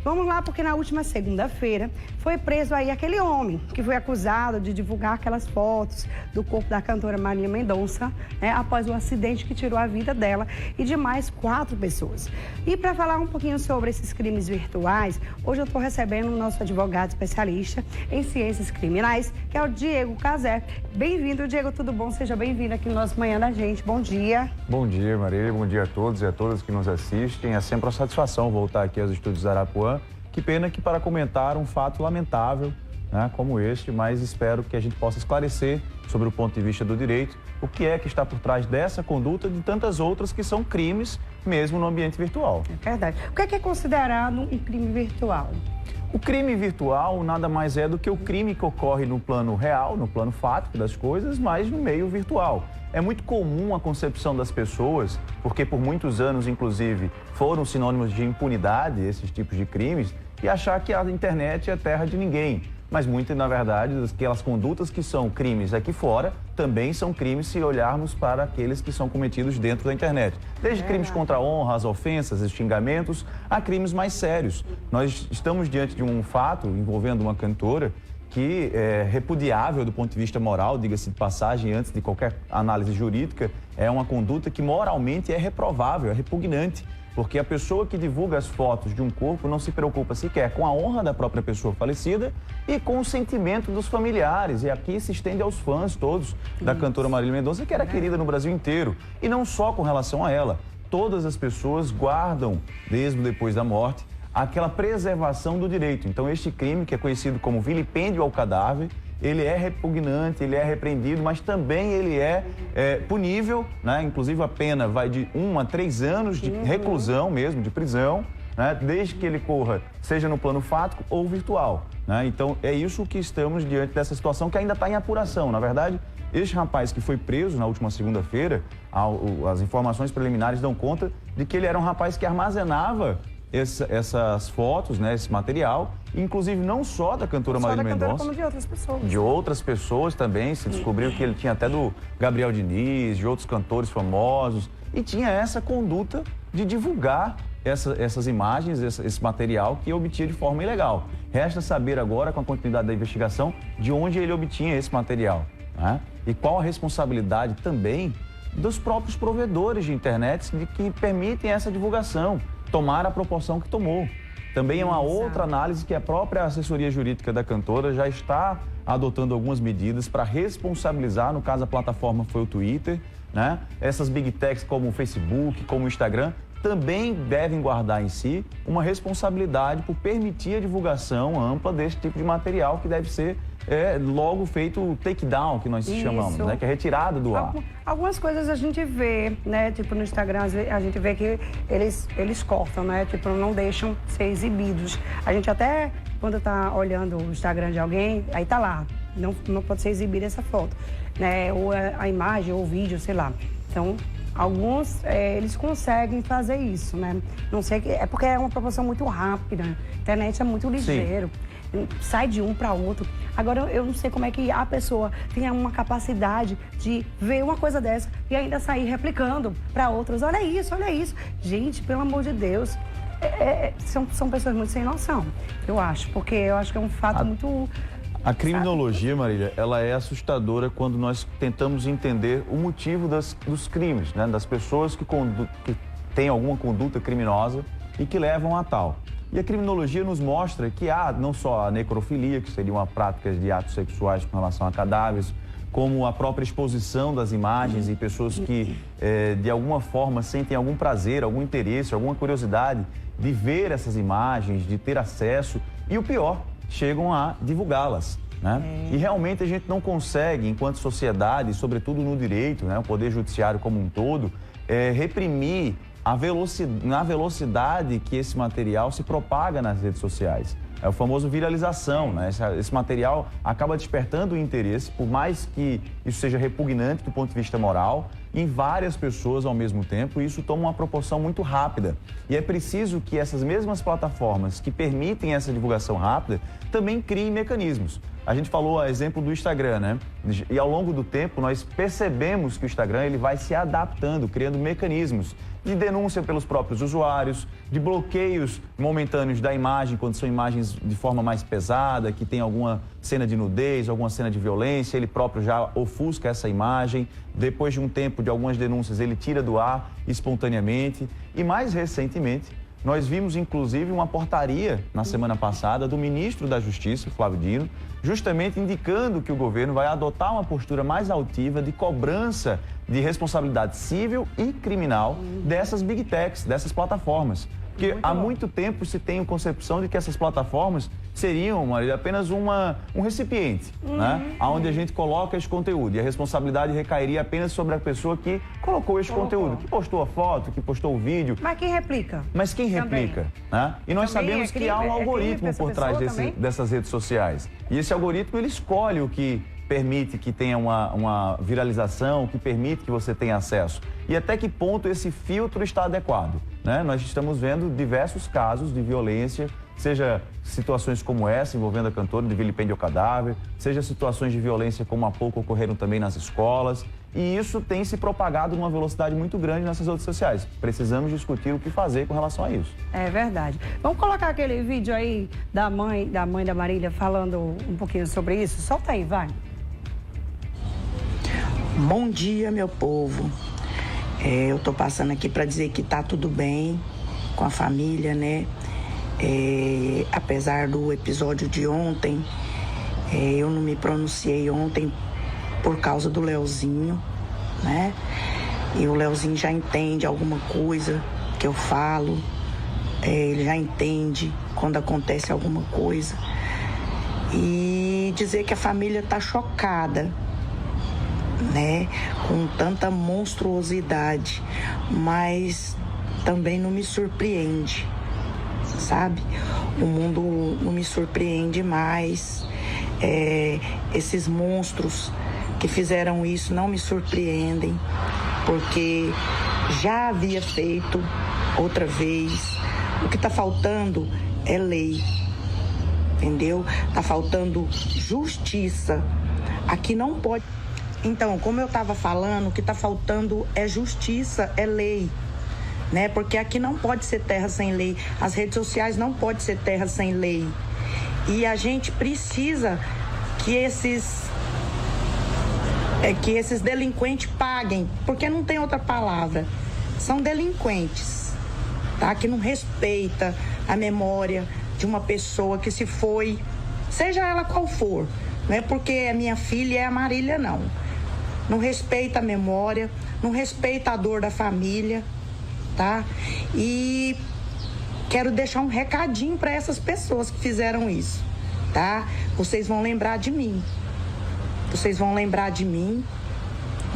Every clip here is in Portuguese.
Vamos lá, porque na última segunda-feira foi preso aí aquele homem que foi acusado de divulgar aquelas fotos do corpo da cantora Marília Mendonça, né, após o acidente que tirou a vida dela e de mais 4 pessoas. E para falar um pouquinho sobre esses crimes virtuais, hoje eu estou recebendo o nosso advogado especialista em ciências criminais, que é o Diego Cazé. Bem-vindo, Diego, tudo bom? Seja bem-vindo aqui no nosso Manhã da Gente. Bom dia. Bom dia, Marília. Bom dia a todos e a todas que nos assistem. É sempre uma satisfação voltar aqui aos estúdios Arapuã. Que pena que para comentar um fato lamentável, né, como este, mas espero que a gente possa esclarecer sobre o ponto de vista do direito o que é que está por trás dessa conduta e de tantas outras que são crimes mesmo no ambiente virtual. É verdade. O que é considerado um crime virtual? O crime virtual nada mais é do que o crime que ocorre no plano real, no plano fático das coisas, mas no meio virtual. É muito comum a concepção das pessoas, porque por muitos anos, inclusive, foram sinônimos de impunidade esses tipos de crimes, e achar que a internet é terra de ninguém. Mas muito, na verdade, aquelas condutas que são crimes aqui fora, também são crimes se olharmos para aqueles que são cometidos dentro da internet. Desde crimes contra a honra, as ofensas, os xingamentos, a crimes mais sérios. Nós estamos diante de um fato envolvendo uma cantora que é repudiável do ponto de vista moral, diga-se de passagem, antes de qualquer análise jurídica, é uma conduta que moralmente é reprovável, é repugnante. Porque a pessoa que divulga as fotos de um corpo não se preocupa sequer com a honra da própria pessoa falecida e com o sentimento dos familiares. E aqui se estende aos fãs todos da cantora Marília Mendonça, que era querida no Brasil inteiro. E não só com relação a ela. Todas as pessoas guardam, desde depois da morte, aquela preservação do direito. Então, este crime, que é conhecido como vilipêndio ao cadáver, ele é repugnante, ele é repreendido, mas também ele é punível, né? Inclusive a pena vai de 1 a 3 anos de reclusão mesmo, de prisão, né? Desde que ele corra, seja no plano fático ou virtual, né? Então é isso que estamos diante dessa situação que ainda está em apuração. Na verdade, este rapaz que foi preso na última segunda-feira, as informações preliminares dão conta de que ele era um rapaz que armazenava essas fotos, né, esse material, inclusive não só da cantora Marília Mendonça, como de outras pessoas. De outras pessoas também, se descobriu que ele tinha até do Gabriel Diniz, de outros cantores famosos, e tinha essa conduta de divulgar essas imagens, esse material que obtinha de forma ilegal. Resta saber agora, com a continuidade da investigação, de onde ele obtinha esse material, né? E qual a responsabilidade também dos próprios provedores de internet de que permitem essa divulgação, tomar a proporção que tomou. Também é uma outra análise que a própria assessoria jurídica da cantora já está adotando algumas medidas para responsabilizar, no caso a plataforma foi o Twitter, né? Essas big techs como o Facebook, como o Instagram, também devem guardar em si uma responsabilidade por permitir a divulgação ampla desse tipo de material que deve ser logo feito o takedown, que nós chamamos, né? Que é retirada do ar. Algumas coisas a gente vê, né? Tipo no Instagram, a gente vê que eles cortam, né? Tipo, não deixam ser exibidos. A gente até, quando tá olhando o Instagram de alguém, aí tá lá, não pode ser exibida essa foto, né? Ou a imagem, ou o vídeo, sei lá. Então, alguns, eles conseguem fazer isso, né? Não sei, é porque é uma proporção muito rápida, a internet é muito ligeiro. Sim. Sai de um para outro. Agora, eu não sei como é que a pessoa tem uma capacidade de ver uma coisa dessa e ainda sair replicando para outros. Olha isso, olha isso. Gente, pelo amor de Deus, são pessoas muito sem noção, eu acho. Porque eu acho que é um fato muito... A criminologia, Marília, ela é assustadora quando nós tentamos entender o motivo dos crimes, né? Das pessoas que têm alguma conduta criminosa e que levam a tal. E a criminologia nos mostra que há não só a necrofilia, que seria uma prática de atos sexuais com relação a cadáveres, como a própria exposição das imagens e pessoas que, de alguma forma, sentem algum prazer, algum interesse, alguma curiosidade de ver essas imagens, de ter acesso e, o pior, chegam a divulgá-las, né? E realmente a gente não consegue, enquanto sociedade, sobretudo no direito, né, o Poder Judiciário como um todo, reprimir na velocidade que esse material se propaga nas redes sociais. É o famoso viralização, né? Esse material acaba despertando o interesse, por mais que isso seja repugnante do ponto de vista moral, em várias pessoas ao mesmo tempo, e isso toma uma proporção muito rápida. E é preciso que essas mesmas plataformas que permitem essa divulgação rápida também criem mecanismos. A gente falou a exemplo do Instagram, né? E ao longo do tempo nós percebemos que o Instagram ele vai se adaptando, criando mecanismos de denúncia pelos próprios usuários, de bloqueios momentâneos da imagem, quando são imagens de forma mais pesada, que tem alguma cena de nudez, alguma cena de violência, ele próprio já ofusca essa imagem. Depois de um tempo de algumas denúncias, ele tira do ar espontaneamente. E mais recentemente, nós vimos inclusive uma portaria na semana passada do ministro da Justiça, Flávio Dino, justamente indicando que o governo vai adotar uma postura mais altiva de cobrança de responsabilidade civil e criminal dessas big techs, dessas plataformas. Porque há muito tempo se tem a concepção de que essas plataformas seriam, Marília, apenas um recipiente, né? Onde a gente coloca esse conteúdo e a responsabilidade recairia apenas sobre a pessoa que colocou esse conteúdo, que postou a foto, que postou o vídeo. Mas quem replica? Mas quem replica, né? E nós Também sabemos que há um algoritmo por trás dessas redes sociais. E esse algoritmo, ele escolhe o que permite que tenha uma viralização, que permite que você tenha acesso. E até que ponto esse filtro está adequado, né? Nós estamos vendo diversos casos de violência, seja situações como essa, envolvendo a cantora de vilipêndio ao cadáver, seja situações de violência como há pouco ocorreram também nas escolas. E isso tem se propagado numa velocidade muito grande nessas redes sociais. Precisamos discutir o que fazer com relação a isso. É verdade. Vamos colocar aquele vídeo aí da mãe da Marília falando um pouquinho sobre isso? Solta aí, vai. Bom dia, meu povo. Eu tô passando aqui para dizer que tá tudo bem com a família, né? Apesar do episódio de ontem, eu não me pronunciei ontem por causa do Leozinho, né? E o Leozinho já entende alguma coisa que eu falo, ele já entende quando acontece alguma coisa. E dizer que a família tá chocada, né, com tanta monstruosidade, mas também não me surpreende, sabe? O mundo não me surpreende mais. Esses monstros que fizeram isso não me surpreendem, porque já havia feito outra vez. O que está faltando é lei, entendeu? Está faltando justiça. Aqui não pode. Então, como eu estava falando, o que está faltando é justiça, é lei, né? Porque aqui não pode ser terra sem lei. As redes sociais não podem ser terra sem lei. E a gente precisa que esses delinquentes paguem, porque não tem outra palavra. São delinquentes, tá? Que não respeita a memória de uma pessoa que se foi, seja ela qual for. Não é porque é minha filha e é a Marília, não. Não respeita a memória, não respeita a dor da família, tá? E quero deixar um recadinho para essas pessoas que fizeram isso, tá? Vocês vão lembrar de mim. Vocês vão lembrar de mim.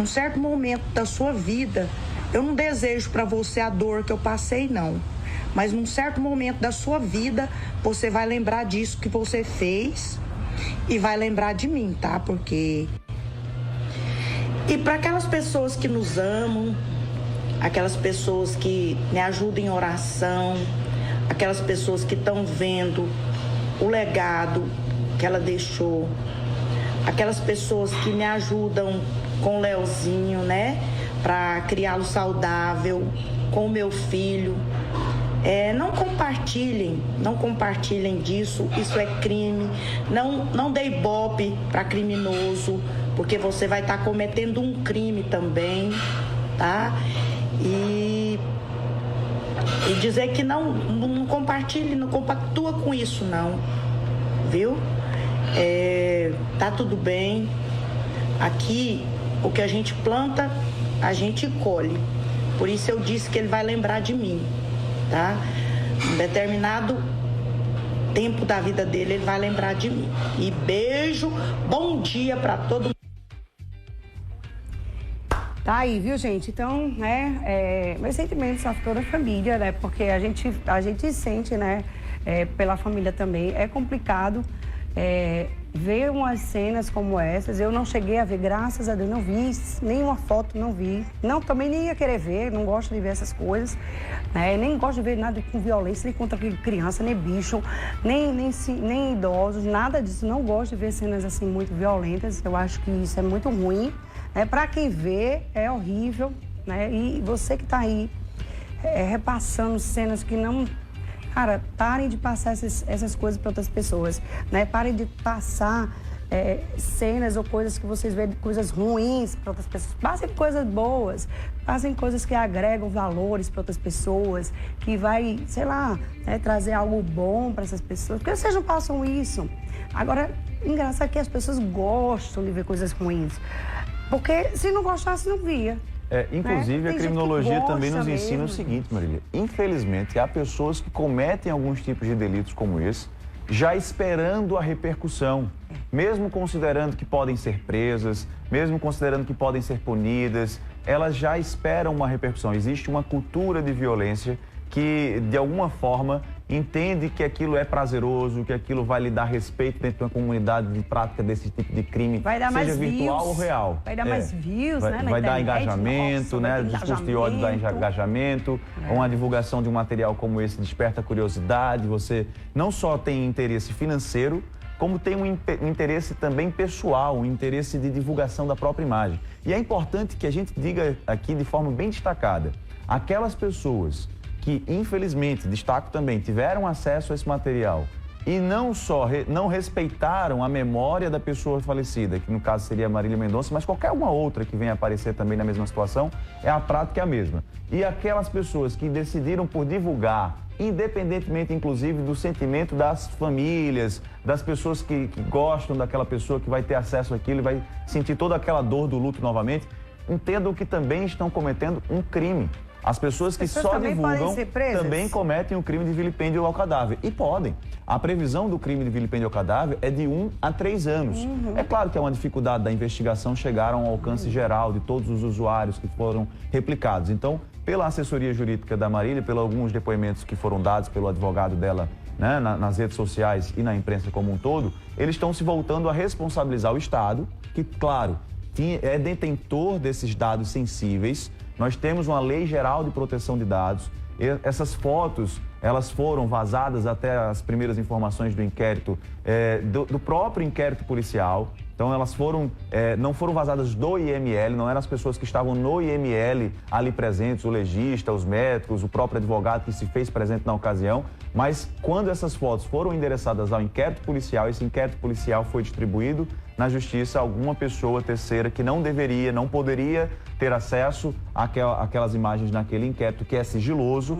Um certo momento da sua vida, eu não desejo para você a dor que eu passei, não. Mas num certo momento da sua vida, você vai lembrar disso que você fez e vai lembrar de mim, tá? Porque... E para aquelas pessoas que nos amam, aquelas pessoas que me ajudam em oração, aquelas pessoas que estão vendo o legado que ela deixou, aquelas pessoas que me ajudam com o Leozinho, né? Para criá-lo saudável, com o meu filho. Não compartilhem disso, isso é crime. Não dê ibope para criminoso, porque você vai estar cometendo um crime também, tá? E dizer que não compartilhe, não compactua com isso, não, viu? Tá tudo bem. Aqui, o que a gente planta, a gente colhe. Por isso eu disse que ele vai lembrar de mim, tá? Um determinado tempo da vida dele, ele vai lembrar de mim. E beijo, bom dia para todo mundo. Tá aí, viu, gente? Então, né, meus sentimentos são toda a família, né? Porque a gente sente, né, pela família também. É complicado ver umas cenas como essas. Eu não cheguei a ver, graças a Deus, não vi nenhuma foto, não vi. Não, também nem ia querer ver, não gosto de ver essas coisas. Nem gosto de ver nada com violência, nem contra criança, nem bicho, nem idosos, nada disso. Não gosto de ver cenas assim muito violentas. Eu acho que isso é muito ruim. Para quem vê, é horrível. E você que está aí repassando cenas que não... Cara, parem de passar essas coisas para outras pessoas, Parem de passar cenas ou coisas que vocês veem, coisas ruins para outras pessoas. Passem coisas boas, passem coisas que agregam valores para outras pessoas, que vai, sei lá, trazer algo bom para essas pessoas. Porque vocês não passam isso. Agora, engraçado que as pessoas gostam de ver coisas ruins. Porque se não gostasse, não via. Inclusive, a criminologia também nos ensina o seguinte, Marília. Infelizmente, há pessoas que cometem alguns tipos de delitos como esse, já esperando a repercussão, mesmo considerando que podem ser presas, mesmo considerando que podem ser punidas, elas já esperam uma repercussão. Existe uma cultura de violência que, de alguma forma, entende que aquilo é prazeroso, que aquilo vai lhe dar respeito dentro de uma comunidade de prática desse tipo de crime, vai dar seja mais virtual views, ou real. Vai dar mais views, na vai dar internet. engajamento, Nossa, o discurso de ódio dá engajamento, uma divulgação de um material como esse desperta curiosidade, você não só tem interesse financeiro, como tem um interesse também pessoal, um interesse de divulgação da própria imagem. E é importante que a gente diga aqui de forma bem destacada, aquelas pessoas que, infelizmente, destaco também, tiveram acesso a esse material e não só não respeitaram a memória da pessoa falecida, que no caso seria a Marília Mendonça, mas qualquer uma outra que venha aparecer também na mesma situação, a prática é a mesma. E aquelas pessoas que decidiram por divulgar, independentemente, inclusive, do sentimento das famílias, das pessoas que gostam daquela pessoa, que vai ter acesso àquilo e vai sentir toda aquela dor do luto novamente, entendam que também estão cometendo um crime. As pessoas que só divulgam também cometem o crime de vilipêndio ao cadáver. E podem. A previsão do crime de vilipêndio ao cadáver é de 1 a 3 anos. É claro que é uma dificuldade da investigação chegar a um alcance geral de todos os usuários que foram replicados. Então, pela assessoria jurídica da Marília, pelos alguns depoimentos que foram dados pelo advogado dela, nas redes sociais e na imprensa como um todo, eles estão se voltando a responsabilizar o Estado, que, claro, é detentor desses dados sensíveis. Nós temos uma lei geral de proteção de dados. Essas fotos, elas foram vazadas até as primeiras informações do inquérito, do próprio inquérito policial. Então, elas não foram vazadas do IML, não eram as pessoas que estavam no IML ali presentes, o legista, os médicos, o próprio advogado que se fez presente na ocasião. Mas quando essas fotos foram endereçadas ao inquérito policial, esse inquérito policial foi distribuído na justiça a alguma pessoa terceira que não deveria, não poderia ter acesso àquelas imagens naquele inquérito que é sigiloso,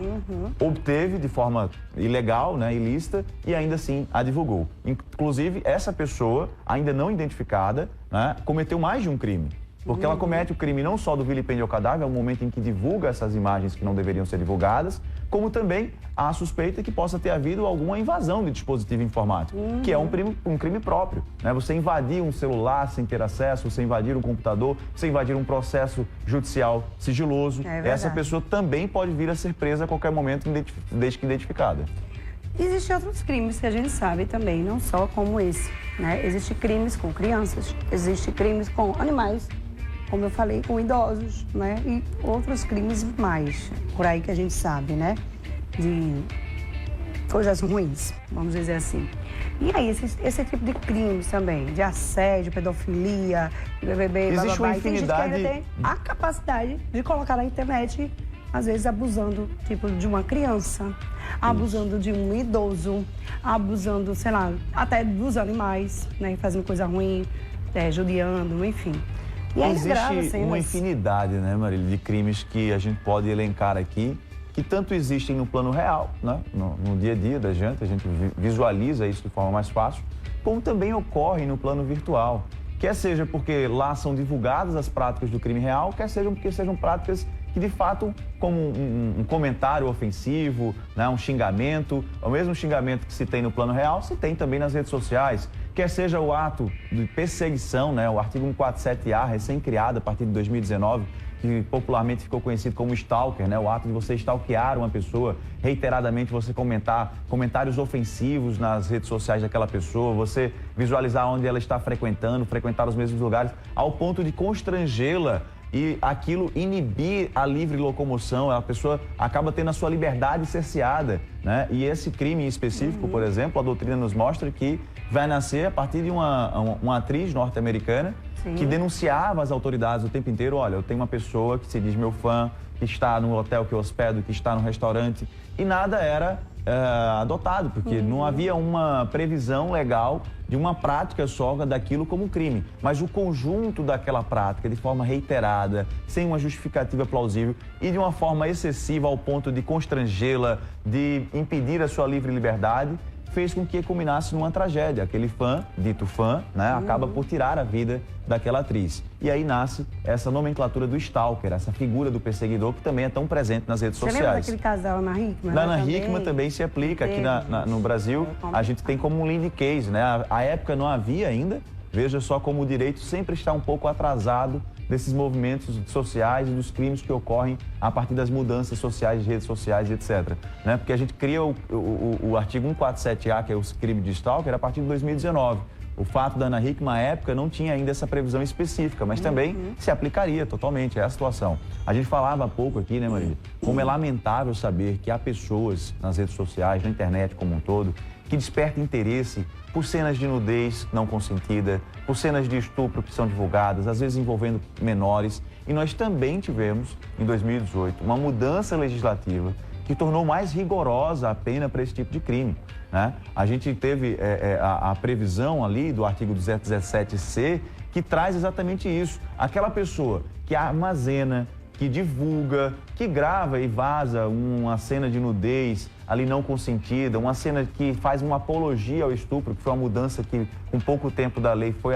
obteve de forma ilegal, ilícita, e ainda assim a divulgou. Inclusive, essa pessoa, ainda não identificada, cometeu mais de um crime. Porque ela comete o crime não só do vilipêndio ao cadáver, é o momento em que divulga essas imagens que não deveriam ser divulgadas, como também há suspeita que possa ter havido alguma invasão de dispositivo informático, que é um crime próprio. Você invadir um celular sem ter acesso, você invadir um computador, você invadir um processo judicial sigiloso. Essa pessoa também pode vir a ser presa a qualquer momento, desde que identificada. Existem outros crimes que a gente sabe também, não só como esse. Existem crimes com crianças, existem crimes com animais, como eu falei, com idosos, e outros crimes mais, por aí que a gente sabe, de coisas ruins, vamos dizer assim. E aí, esse tipo de crimes também, de assédio, pedofilia, BBB, existe bababá, uma infinidade... Tem gente que ainda tem a capacidade de colocar na internet, às vezes abusando, de uma criança, abusando de um idoso, abusando, sei lá, até dos animais, fazendo coisa ruim, judiando, enfim. E aí, existe uma infinidade, Marília, de crimes que a gente pode elencar aqui, que tanto existem no plano real, no dia a dia da gente, a gente visualiza isso de forma mais fácil, como também ocorrem no plano virtual. Quer seja porque lá são divulgadas as práticas do crime real, quer seja porque sejam práticas que, de fato, como um comentário ofensivo, um xingamento, o mesmo xingamento que se tem no plano real, se tem também nas redes sociais. Quer seja o ato de perseguição, o artigo 147-A, recém-criado a partir de 2019, que popularmente ficou conhecido como stalker, né? O ato de você stalkear uma pessoa, reiteradamente você comentar comentários ofensivos nas redes sociais daquela pessoa, você visualizar onde ela está frequentando, frequentar os mesmos lugares, ao ponto de constrangê-la e aquilo inibir a livre locomoção, a pessoa acaba tendo a sua liberdade cerceada, né? E esse crime em específico, por exemplo, a doutrina nos mostra que vai nascer a partir de uma atriz norte-americana que denunciava as autoridades o tempo inteiro: olha, eu tenho uma pessoa que se diz meu fã, que está no hotel que eu hospedo, que está no restaurante, e nada era adotado, porque não havia uma previsão legal de uma prática só daquilo como crime. Mas o conjunto daquela prática, de forma reiterada, sem uma justificativa plausível e de uma forma excessiva ao ponto de constrangê-la, de impedir a sua livre liberdade, fez com que culminasse numa tragédia. Aquele fã, dito fã, né, acaba por tirar a vida daquela atriz. E aí nasce essa nomenclatura do stalker, essa figura do perseguidor que também é tão presente nas redes sociais. Você lembra daquele casal Ana Hickman? Na Ana Hickman também se aplica. Aqui no Brasil, a gente tem como um lead case, né? A época não havia ainda. Veja só como o direito sempre está um pouco atrasado desses movimentos sociais e dos crimes que ocorrem a partir das mudanças sociais, de redes sociais, etc. Né? Porque a gente cria o artigo 147A, que é o crime de stalker, a partir de 2019. O fato da Ana Hickman, na época, não tinha ainda essa previsão específica, mas também se aplicaria totalmente, é a situação. A gente falava há pouco aqui, né, Marília, como é lamentável saber que há pessoas nas redes sociais, na internet como um todo, que despertam interesse por cenas de nudez não consentida, por cenas de estupro que são divulgadas, às vezes envolvendo menores. E nós também tivemos, em 2018, uma mudança legislativa que tornou mais rigorosa a pena para esse tipo de crime, né? A gente teve a previsão ali do artigo 217C que traz exatamente isso. Aquela pessoa que armazena, que divulga, que grava e vaza uma cena de nudez ali não consentida, uma cena que faz uma apologia ao estupro, que foi uma mudança que, com pouco tempo da lei, foi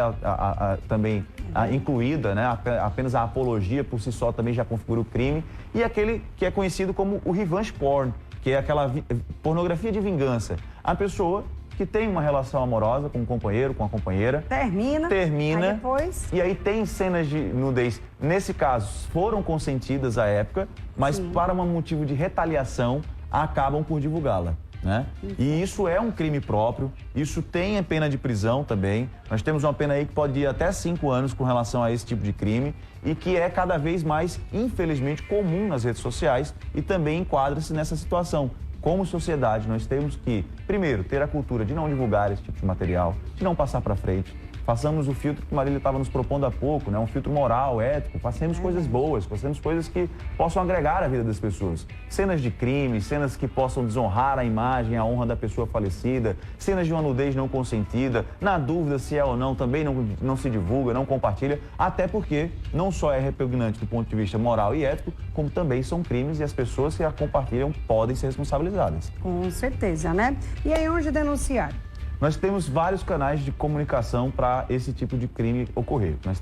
também incluída, né? Apenas a apologia por si só também já configura o crime. E aquele que é conhecido como o revenge porn, que é aquela pornografia de vingança. A pessoa que tem uma relação amorosa com um companheiro, com a companheira. Termina. Aí depois... E aí tem cenas de nudez. Nesse caso, foram consentidas à época, mas para um motivo de retaliação, acabam por divulgá-la, né? E isso é um crime próprio, isso tem a pena de prisão também. Nós temos uma pena aí que pode ir até 5 anos com relação a esse tipo de crime e que é cada vez mais, infelizmente, comum nas redes sociais e também enquadra-se nessa situação. Como sociedade, nós temos que, primeiro, ter a cultura de não divulgar esse tipo de material, de não passar para frente. Façamos o filtro que Marília estava nos propondo há pouco, né? Um filtro moral, ético. Façamos coisas boas, façamos coisas que possam agregar a vida das pessoas. Cenas de crime, cenas que possam desonrar a imagem, a honra da pessoa falecida, cenas de uma nudez não consentida. Na dúvida se é ou não, também não se divulga, não compartilha, até porque não só é repugnante do ponto de vista moral e ético, como também são crimes e as pessoas que a compartilham podem ser responsabilizadas. Com certeza, né? E aí, onde denunciar? Nós temos vários canais de comunicação para esse tipo de crime ocorrer. Nós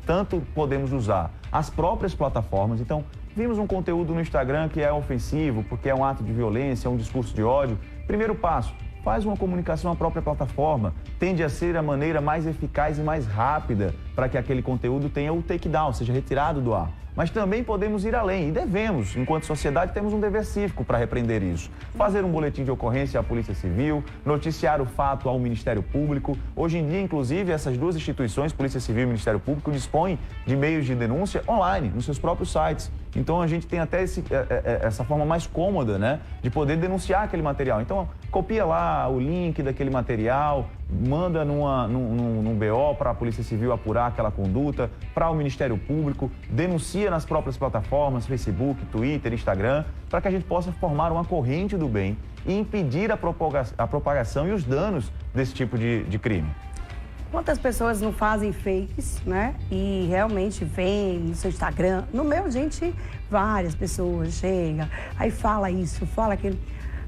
tanto podemos usar as próprias plataformas. Então, vimos um conteúdo no Instagram que é ofensivo, porque é um ato de violência, é um discurso de ódio. Primeiro passo, faz uma comunicação à própria plataforma. Tende a ser a maneira mais eficaz e mais rápida para que aquele conteúdo tenha o takedown, seja retirado do ar. Mas também podemos ir além e devemos, enquanto sociedade, temos um dever cívico para repreender isso. Fazer um boletim de ocorrência à Polícia Civil, noticiar o fato ao Ministério Público. Hoje em dia, inclusive, essas duas instituições, Polícia Civil e Ministério Público, dispõem de meios de denúncia online, nos seus próprios sites. Então, a gente tem até essa forma mais cômoda, né, de poder denunciar aquele material. Então, copia lá o link daquele material, manda num BO para a Polícia Civil apurar aquela conduta, para o Ministério Público, denuncia nas próprias plataformas, Facebook, Twitter, Instagram, para que a gente possa formar uma corrente do bem e impedir a propagação e os danos desse tipo de crime. Quantas pessoas não fazem fakes, né? E realmente vem no seu Instagram. No meu, gente, várias pessoas chegam, aí fala isso, fala aquilo.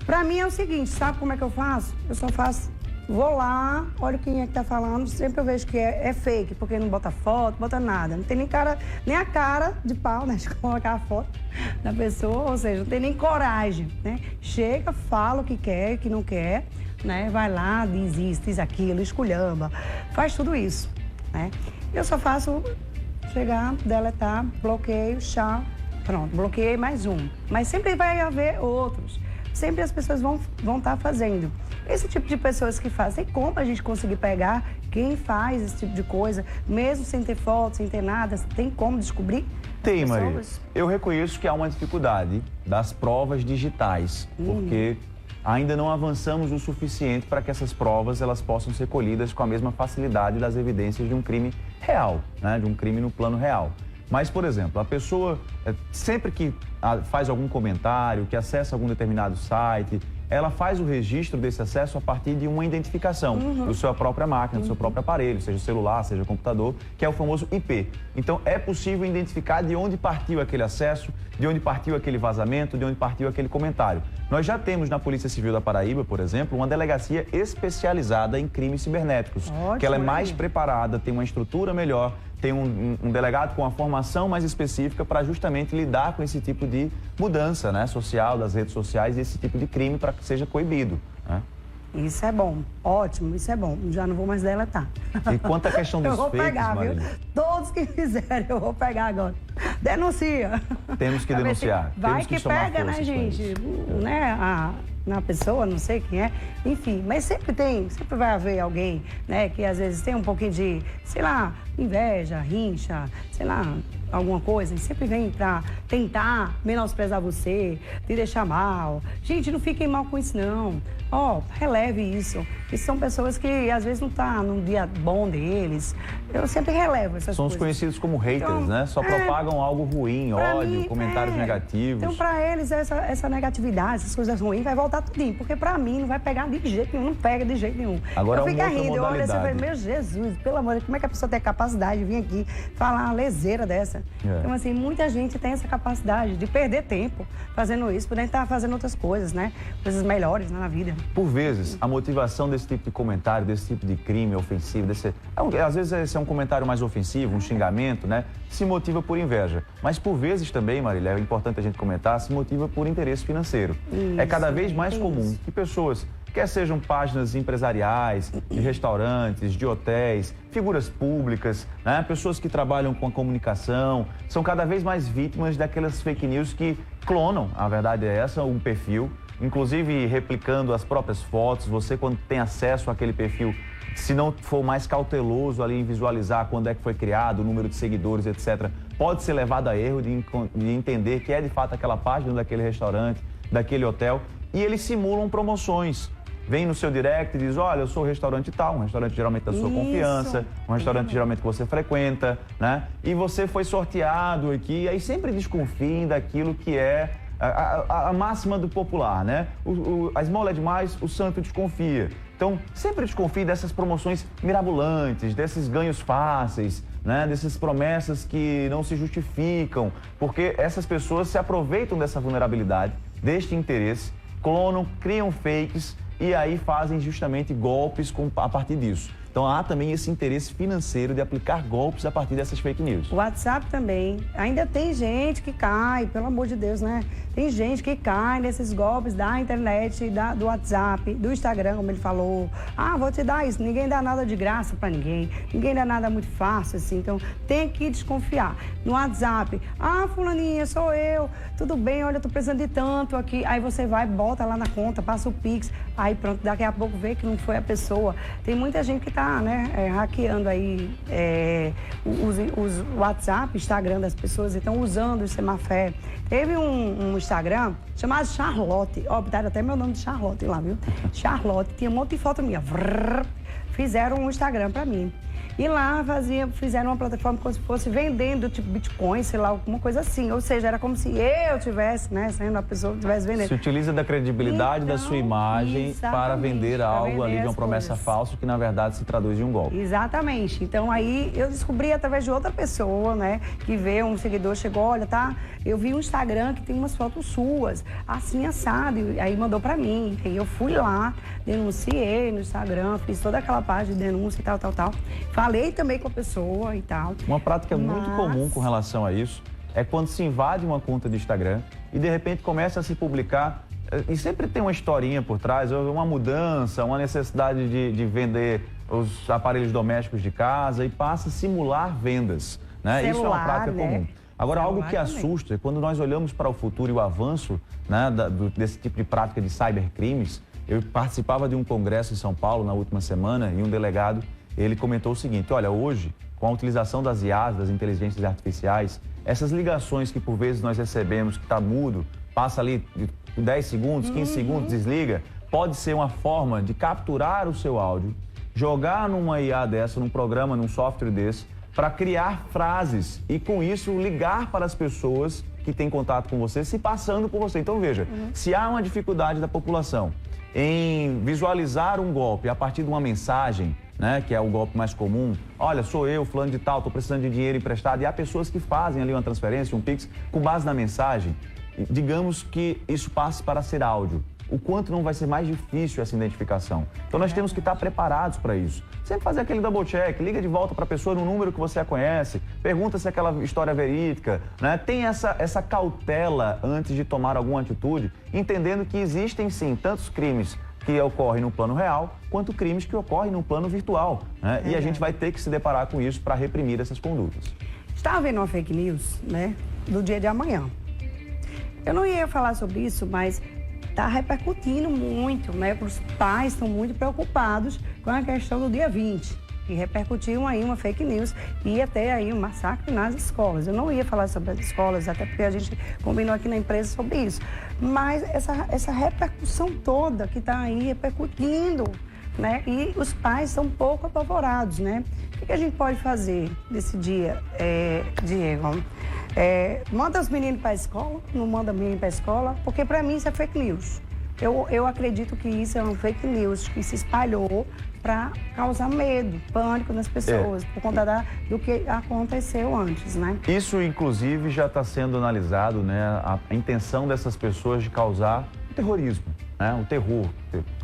Pra mim é o seguinte, sabe como é que eu faço? Eu só faço, vou lá, olho quem é que tá falando, sempre eu vejo que é fake, porque não bota foto, bota nada. Não tem nem a cara de pau, né? De colocar a foto da pessoa, ou seja, não tem nem coragem, né? Chega, fala o que quer, o que não quer, né? Vai lá, diz isso, diz aquilo, esculhamba, faz tudo isso, né? Eu só faço chegar, deletar, bloqueio, tchau, pronto, bloqueei mais um. Mas sempre vai haver outros. Sempre as pessoas vão estar fazendo. Esse tipo de pessoas que fazem, tem como a gente conseguir pegar quem faz esse tipo de coisa, mesmo sem ter foto, sem ter nada, tem como descobrir? Tem, Maria. Eu reconheço que há uma dificuldade das provas digitais, porque ainda não avançamos o suficiente para que essas provas elas possam ser colhidas com a mesma facilidade das evidências de um crime real, né? De um crime no plano real. Mas, por exemplo, a pessoa, sempre que faz algum comentário, que acessa algum determinado site, ela faz o registro desse acesso a partir de uma identificação da sua própria máquina, do seu próprio aparelho, seja celular, seja computador, que é o famoso IP. Então, é possível identificar de onde partiu aquele acesso, de onde partiu aquele vazamento, de onde partiu aquele comentário. Nós já temos na Polícia Civil da Paraíba, por exemplo, uma delegacia especializada em crimes cibernéticos, que ela é mais preparada, tem uma estrutura melhor, tem um delegado com uma formação mais específica para justamente lidar com esse tipo de mudança, né, social, das redes sociais e esse tipo de crime para que seja coibido, né? Isso é bom, ótimo, isso é bom. Já não vou mais deletar. E quanto à questão dos fakes, pegar, Maria? viu? Todos que fizerem, eu vou pegar agora. Denuncia. Temos que denunciar. Vai Temos que somar pega, né, forças com gente? isso. Né, na pessoa, não sei quem é, enfim, mas sempre vai haver alguém, né, que às vezes tem um pouquinho de, sei lá, inveja, rincha, sei lá, alguma coisa, e sempre vem pra tentar menosprezar você, te deixar mal. Gente, não fiquem mal com isso, não. Releve isso. Isso são pessoas que às vezes não tá num dia bom deles. Eu sempre relevo essas São coisas. os conhecidos como haters, Então, né? Só propagam algo ruim, ódio, comentários negativos. Então, para eles, essa negatividade, essas coisas ruins, vai voltar tudinho. Porque para mim, não vai pegar de jeito nenhum, não pega de jeito nenhum. Agora, eu fico outra rindo, eu olho assim e modalidade. falo, meu Jesus, pelo amor de Deus, como é que a pessoa tem a capacidade de vir aqui falar uma leseira dessa? Então, assim, muita gente tem essa capacidade de perder tempo fazendo isso, podendo estar fazendo outras coisas, né? Coisas melhores na vida. Por vezes, a motivação desse tipo de comentário, desse tipo de crime ofensivo, às vezes esse é um comentário mais ofensivo, um xingamento, né? Se motiva por inveja. Mas por vezes também, Marília, é importante a gente comentar, se motiva por interesse financeiro. É cada vez mais comum que pessoas, quer sejam páginas empresariais, de restaurantes, de hotéis, figuras públicas, né? Pessoas que trabalham com a comunicação, são cada vez mais vítimas daquelas fake news que clonam, a verdade é essa, um perfil, inclusive replicando as próprias fotos. Você, quando tem acesso àquele perfil, se não for mais cauteloso ali em visualizar quando é que foi criado, o número de seguidores, etc., pode ser levado a erro de entender que é de fato aquela página daquele restaurante, daquele hotel, e eles simulam promoções. Vem no seu direct e diz, olha, eu sou o restaurante tal, um restaurante geralmente da sua confiança, um restaurante geralmente que você frequenta, né? E você foi sorteado aqui, aí sempre desconfiem daquilo que é a máxima do popular, né? A esmola é demais, o santo desconfia. Então, sempre desconfie dessas promoções mirabolantes, desses ganhos fáceis, né? Dessas promessas que não se justificam, porque essas pessoas se aproveitam dessa vulnerabilidade, deste interesse, clonam, criam fakes e aí fazem justamente golpes a partir disso. Então, há também esse interesse financeiro de aplicar golpes a partir dessas fake news. O WhatsApp também. Ainda tem gente que cai, pelo amor de Deus, né? Tem gente que cai nesses golpes da internet, do WhatsApp, do Instagram, como ele falou. Vou te dar isso. Ninguém dá nada de graça pra ninguém. Ninguém dá nada muito fácil, assim. Então, tem que desconfiar. No WhatsApp, fulaninha, sou eu. Tudo bem, olha, eu tô precisando de tanto aqui. Aí você vai, bota lá na conta, passa o Pix. Aí pronto, daqui a pouco vê que não foi a pessoa. Tem muita gente que tá, né, hackeando aí os WhatsApp, Instagram das pessoas, então usando o Semafé. Teve um Instagram chamado Charlotte, botaram até meu nome de Charlotte lá, viu? Charlotte, tinha um monte de foto minha. Fizeram um Instagram pra mim. E lá fizeram uma plataforma como se fosse vendendo, tipo Bitcoin, sei lá, alguma coisa assim. Ou seja, era como se eu tivesse, né, sendo a pessoa que estivesse vendendo. Se utiliza da credibilidade da sua imagem para vender algo ali de uma promessa falsa, que na verdade se traduz em um golpe. Exatamente. Então aí eu descobri através de outra pessoa, né, que vê um seguidor, chegou, olha, tá, eu vi um Instagram que tem umas fotos suas, assim, assado, e aí mandou pra mim. Aí eu fui lá, denunciei no Instagram, fiz toda aquela página de denúncia e tal. Falei também com a pessoa e tal. Uma prática muito comum com relação a isso é quando se invade uma conta de Instagram e de repente começa a se publicar, e sempre tem uma historinha por trás, uma mudança, uma necessidade de vender os aparelhos domésticos de casa e passa a simular vendas, né? Celular, isso é uma prática comum. Agora, algo que também assusta é quando nós olhamos para o futuro e o avanço, né, desse tipo de prática de cybercrimes. Eu participava de um congresso em São Paulo na última semana e um delegado, ele comentou o seguinte: olha, hoje, com a utilização das IAs, das inteligências artificiais, essas ligações que por vezes nós recebemos, que está mudo, passa ali 10 segundos, 15 segundos, desliga, pode ser uma forma de capturar o seu áudio, jogar numa IA dessa, num programa, num software desse, para criar frases e, com isso, ligar para as pessoas que têm contato com você, se passando por você. Então, veja, se há uma dificuldade da população em visualizar um golpe a partir de uma mensagem, né, que é o golpe mais comum, olha, sou eu, fulano de tal, estou precisando de dinheiro emprestado, e há pessoas que fazem ali uma transferência, um Pix, com base na mensagem, digamos que isso passe para ser áudio. O quanto não vai ser mais difícil essa identificação. Então nós temos que estar preparados para isso. Sempre fazer aquele double check, liga de volta para a pessoa no número que você a conhece, pergunta se aquela história é verídica, né? Tem essa cautela antes de tomar alguma atitude, entendendo que existem sim tantos crimes que ocorrem no plano real, quanto crimes que ocorrem no plano virtual, né? E a gente vai ter que se deparar com isso para reprimir essas condutas. Estava vendo uma fake news, né, do dia de amanhã. Eu não ia falar sobre isso, mas está repercutindo muito, né? Os pais estão muito preocupados com a questão do dia 20, que repercutiu aí uma fake news e ia ter aí um massacre nas escolas. Eu não ia falar sobre as escolas, até porque a gente combinou aqui na empresa sobre isso. Mas essa repercussão toda que está aí repercutindo, né? E os pais são um pouco apavorados, né? O que a gente pode fazer nesse dia, Diego? Manda os meninos para a escola, não manda menino para a escola, porque para mim isso é fake news. Eu acredito que isso é uma fake news que se espalhou para causar medo, pânico nas pessoas, por conta do que aconteceu antes, né? Isso, inclusive, já está sendo analisado, né? A intenção dessas pessoas de causar o terrorismo, né? O terror,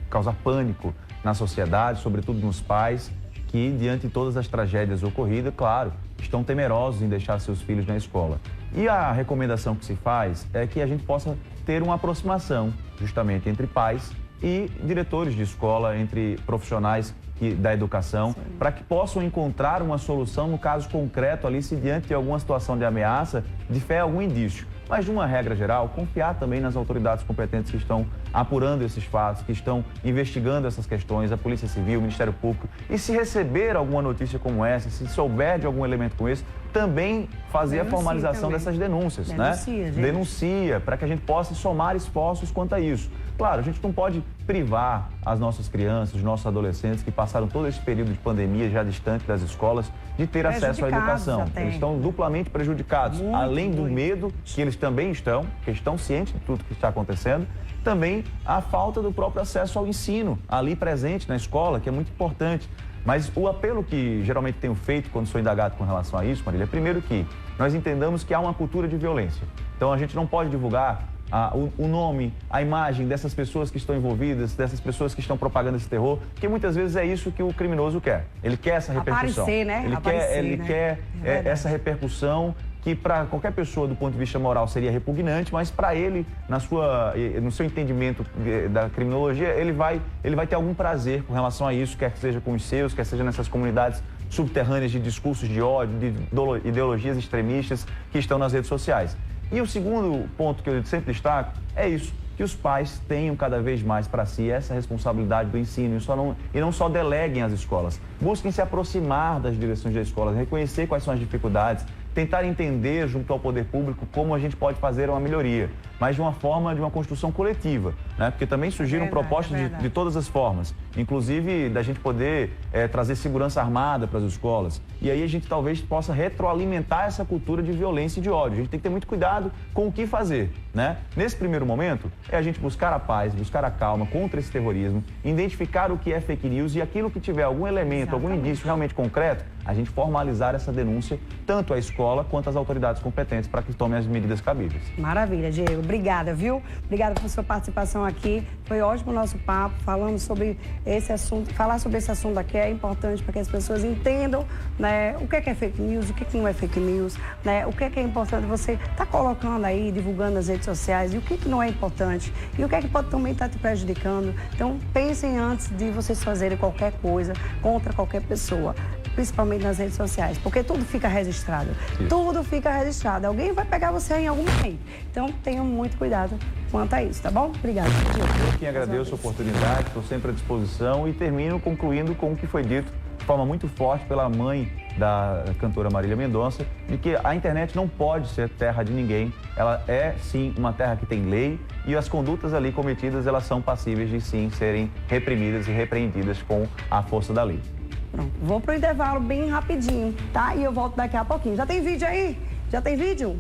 causar pânico na sociedade, sobretudo nos pais, que, diante de todas as tragédias ocorridas, claro, estão temerosos em deixar seus filhos na escola. E a recomendação que se faz é que a gente possa ter uma aproximação, justamente, entre pais e diretores de escola, entre profissionais da educação, para que possam encontrar uma solução no caso concreto ali, se diante de alguma situação de ameaça, de fé, algum indício. Mas, de uma regra geral, confiar também nas autoridades competentes que estão apurando esses fatos, que estão investigando essas questões, a Polícia Civil, o Ministério Público. E se receber alguma notícia como essa, se souber de algum elemento como esse, também fazer a formalização dessas denúncias, né? Denuncia, para que a gente possa somar esforços quanto a isso. Claro, a gente não pode privar as nossas crianças, os nossos adolescentes que passaram todo esse período de pandemia já distante das escolas, de ter acesso à educação. Eles estão duplamente prejudicados, além do medo que eles também estão, que estão cientes de tudo que está acontecendo, também a falta do próprio acesso ao ensino, ali presente na escola, que é muito importante. Mas o apelo que geralmente tenho feito quando sou indagado com relação a isso, Marília, é primeiro que nós entendamos que há uma cultura de violência. Então a gente não pode divulgar o nome, a imagem dessas pessoas que estão envolvidas, dessas pessoas que estão propagando esse terror, porque muitas vezes é isso que o criminoso quer. Ele quer essa repercussão. Aparecer, né? Ele quer essa repercussão que para qualquer pessoa do ponto de vista moral seria repugnante, mas para ele, no seu entendimento da criminologia, ele vai ter algum prazer com relação a isso, quer que seja com os seus, quer seja nessas comunidades subterrâneas de discursos de ódio, de ideologias extremistas que estão nas redes sociais. E o segundo ponto que eu sempre destaco é isso, que os pais tenham cada vez mais para si essa responsabilidade do ensino e não só deleguem às escolas. Busquem se aproximar das direções das escolas, reconhecer quais são as dificuldades, tentar entender junto ao poder público como a gente pode fazer uma melhoria, mas de uma forma de uma construção coletiva, né? Porque também surgiram propostas de todas as formas, inclusive da gente poder trazer segurança armada para as escolas. E aí a gente talvez possa retroalimentar essa cultura de violência e de ódio. A gente tem que ter muito cuidado com o que fazer, né? Nesse primeiro momento, é a gente buscar a paz, buscar a calma contra esse terrorismo, identificar o que é fake news e aquilo que tiver algum elemento, algum indício realmente concreto, a gente formalizar essa denúncia, tanto à escola quanto às autoridades competentes, para que tomem as medidas cabíveis. Maravilha, Diego. Obrigada, viu? Obrigada por sua participação aqui. Foi ótimo o nosso papo, falando sobre esse assunto. Falar sobre esse assunto aqui é importante para que as pessoas entendam, né, o que é fake news, o que não é fake news, né, o que é importante você estar colocando aí, divulgando nas redes sociais, e o que não é importante, e o que pode também estar te prejudicando. Então, pensem antes de vocês fazerem qualquer coisa contra qualquer pessoa. principalmente nas redes sociais, porque tudo fica registrado. Tudo fica registrado. Alguém vai pegar você em algum momento. Então, tenham muito cuidado quanto a isso, tá bom? Obrigada. Eu que agradeço a oportunidade, estou sempre à disposição e termino concluindo com o que foi dito de forma muito forte pela mãe da cantora Marília Mendonça, de que a internet não pode ser terra de ninguém. Ela é, sim, uma terra que tem lei e as condutas ali cometidas, elas são passíveis de, sim, serem reprimidas e repreendidas com a força da lei. Pronto, vou pro intervalo bem rapidinho, tá? E eu volto daqui a pouquinho. Já tem vídeo aí? Já tem vídeo?